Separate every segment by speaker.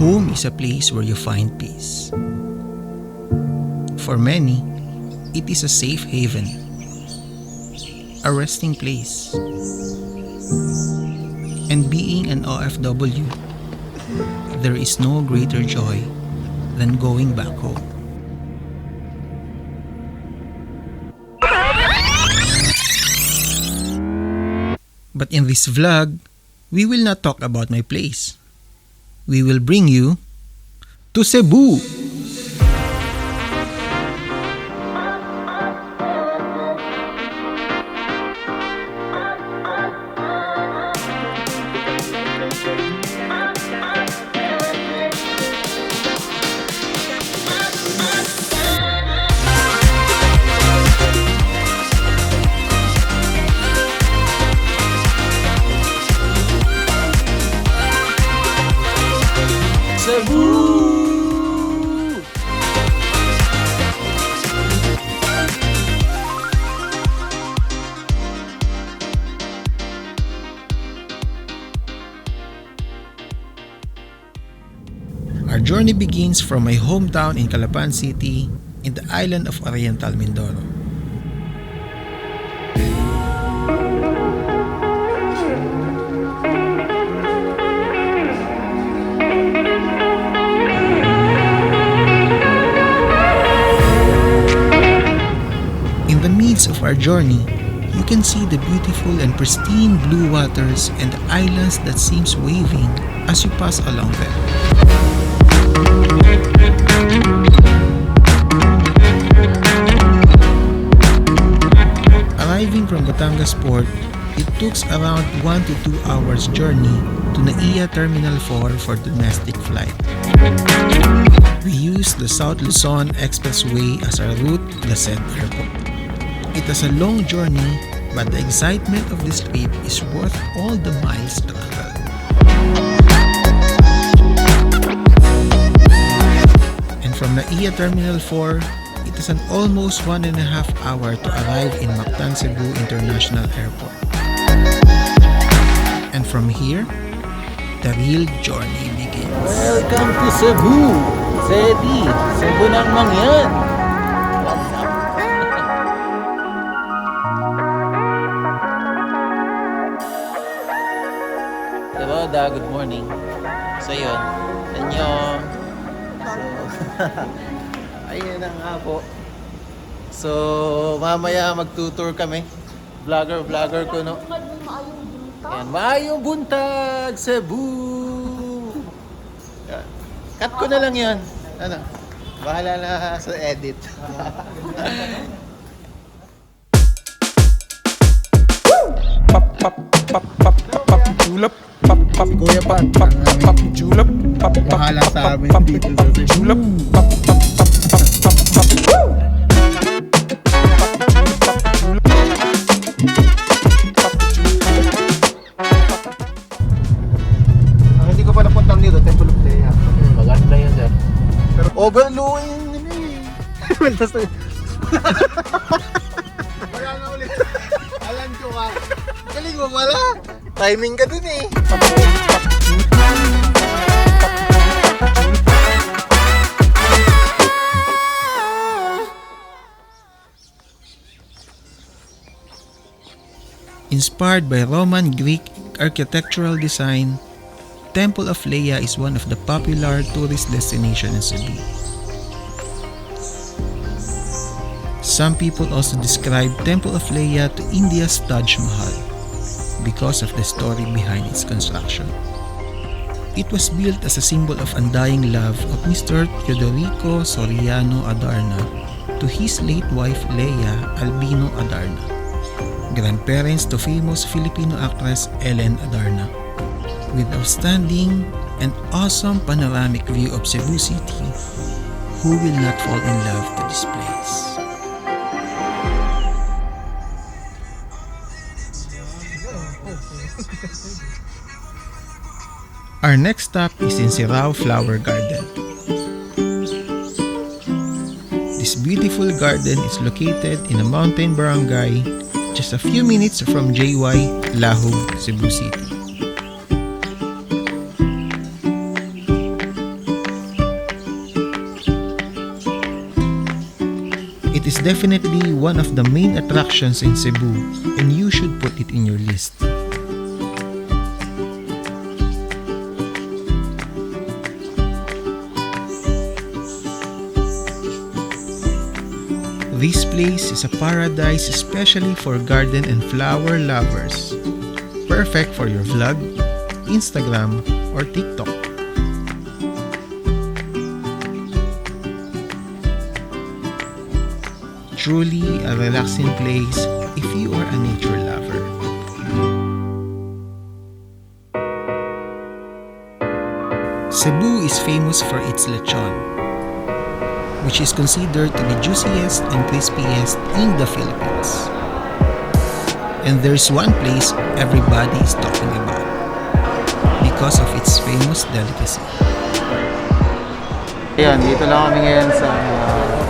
Speaker 1: Home is a place where you find peace. For many, it is a safe haven, a resting place. And being an OFW, there is no greater joy than going back home. But in this vlog, we will not talk about my place. We will bring you to Cebu. Our journey begins from my hometown in Cebu City in the island of Oriental Mindoro. In the midst of our journey, you can see the beautiful and pristine blue waters and the islands that seems waving as you pass along them. Arriving from Batangas Port, it took around 1 to 2 hours journey to Leah Terminal 4 for domestic flight. We used the South Luzon Expressway as our route to the said airport. It was a long journey, but the excitement of this trip is worth all the miles traveled. And from Leah Terminal 4, it is an almost 1.5 hour to arrive in Mactan Cebu International Airport. And from here, the real journey begins.
Speaker 2: Welcome to Cebu City! Cebu ng mangyan! Diba, good morning. So yun, annyeong. Ayun na nga po. So, mamaya magtutour kami. Vlogger ko, no? Yan, maayong buntag, Cebu! Yan. Cut ko na lang yan. Ano? Bahala na sa edit.
Speaker 3: Pop, pop, pop, pop, pop, julep. Pop, pop,
Speaker 2: Kuya
Speaker 3: pop,
Speaker 2: Pat,
Speaker 3: pop, pop, julep. Pop, pop,
Speaker 2: Bahala
Speaker 3: pop,
Speaker 2: sa
Speaker 3: pop,
Speaker 2: amin
Speaker 3: pop,
Speaker 2: dito
Speaker 3: pop,
Speaker 2: sa Cebu.
Speaker 3: julep. Pop, pop, pop, pop, pop, pop, pop.
Speaker 2: Ang hindi ko pa napuntang dito, Temple of Leah.
Speaker 4: Maganda yun, sir.
Speaker 2: Pero overlooking yun eh. Wala na ulit. Alam ko ka. Galing mo pala. Timing ka dun eh.
Speaker 1: Inspired by Roman Greek architectural design, Temple of Leah is one of the popular tourist destinations in Cebu. Some people also describe Temple of Leah to India's Taj Mahal because of the story behind its construction. It was built as a symbol of undying love of Mr. Teodorico Soriano Adarna to his late wife Leah Albino Adarna, grandparents to famous Filipino actress Ellen Adarna. With outstanding and awesome panoramic view of Cebu City, who will not fall in love to this place? Our next stop is in Sirao Flower Garden. This beautiful garden is located in a mountain barangay just a few minutes from JY, Lahog, Cebu City. It is definitely one of the main attractions in Cebu, and you should put it in your list. This place is a paradise especially for garden and flower lovers. Perfect for your vlog, Instagram, or TikTok. Truly a relaxing place if you are a nature lover. Cebu is famous for its lechon, which is considered to be juiciest and crispiest in the Philippines. And there's one place everybody is talking about because of its famous delicacy.
Speaker 2: Ayan, dito lang kami ngayon sa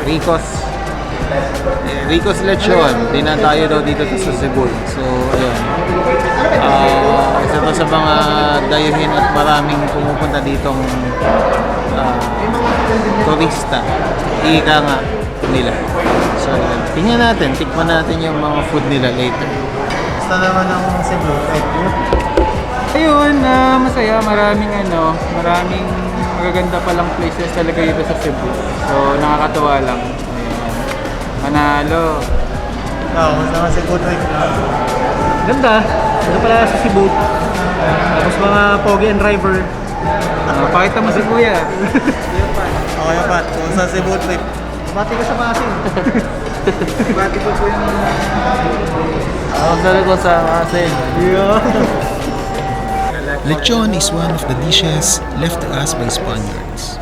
Speaker 2: Rico's Lechon. Di na tayo daw dito sa Cebu. So, ayan. Isa to sa mga dayuhin at maraming pumupunta ditong turista. Ika nga nila. So, tingnan natin. Tikman natin yung mga food nila later. Basta naman ang Cebu.
Speaker 3: Ayun, masaya. Maraming magaganda palang places talaga dito sa Cebu. So, nakakatuwa lang. Ayan. Manalo.
Speaker 2: Mas naman Cebu trip.
Speaker 4: Ganda. Ganda pala sa Cebu. Tapos mga pogi and driver.
Speaker 3: Pakita mo si Kuya.
Speaker 2: Okay pa. Kung sa Cebu trip.
Speaker 4: Bati ka sa Pasig.
Speaker 3: Bati po po yung...
Speaker 2: Dali ko sa Asin.
Speaker 1: Lechon is one of the dishes left to us by Spaniards.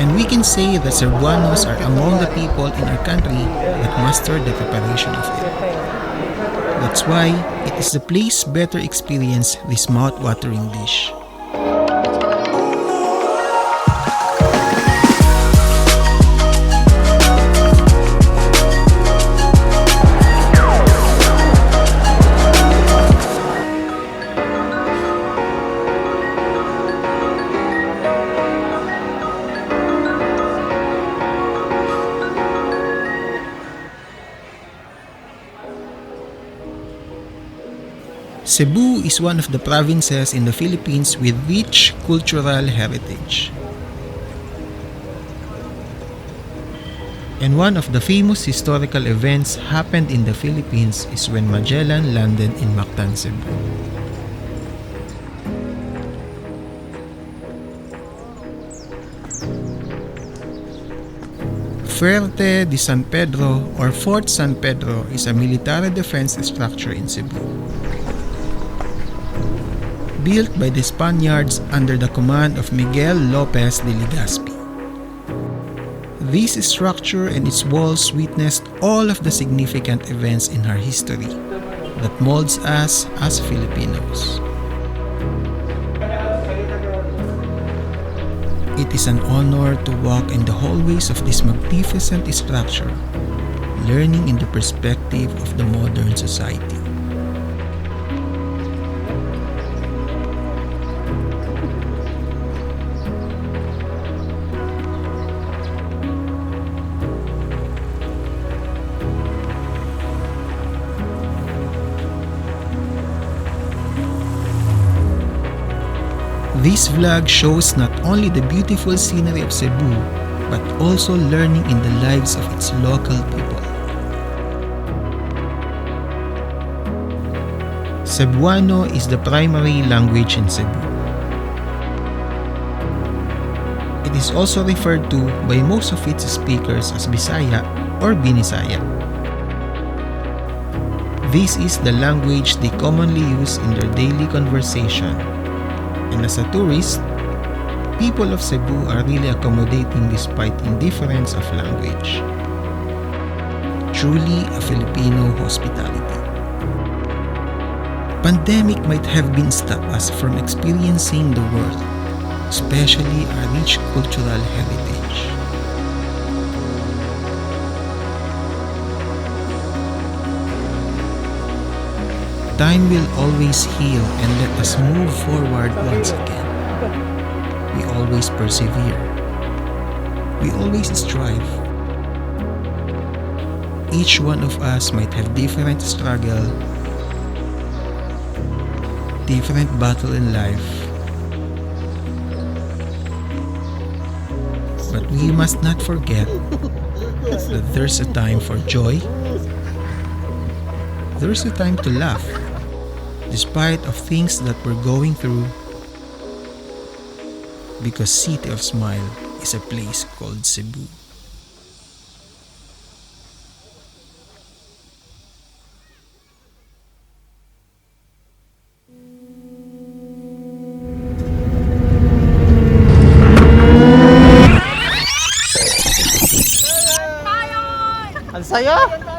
Speaker 1: And we can say that Cebuanos are among the people in our country that mastered the preparation of it. That's why it is the place better experience this mouth-watering dish. Cebu is one of the provinces in the Philippines with rich cultural heritage. And one of the famous historical events happened in the Philippines is when Magellan landed in Mactan, Cebu. Fuerte de San Pedro or Fort San Pedro is a military defense structure in Cebu, built by the Spaniards under the command of Miguel Lopez de Legazpi. This structure and its walls witnessed all of the significant events in our history that molds us as Filipinos. It is an honor to walk in the hallways of this magnificent structure, learning in the perspective of the modern society. This vlog shows not only the beautiful scenery of Cebu, but also learning in the lives of its local people. Cebuano is the primary language in Cebu. It is also referred to by most of its speakers as Bisaya or Binisaya. This is the language they commonly use in their daily conversation. And as a tourist, people of Cebu are really accommodating despite indifference of language. Truly a Filipino hospitality. Pandemic might have been stopped us from experiencing the world, especially our rich cultural heritage. Time will always heal and let us move forward once again. We always persevere. We always strive. Each one of us might have different struggle, different battle in life. But we must not forget that there's a time for joy, there's a time to laugh, despite of things that we're going through, because City of Smile is a place called Cebu.
Speaker 2: Ang saya!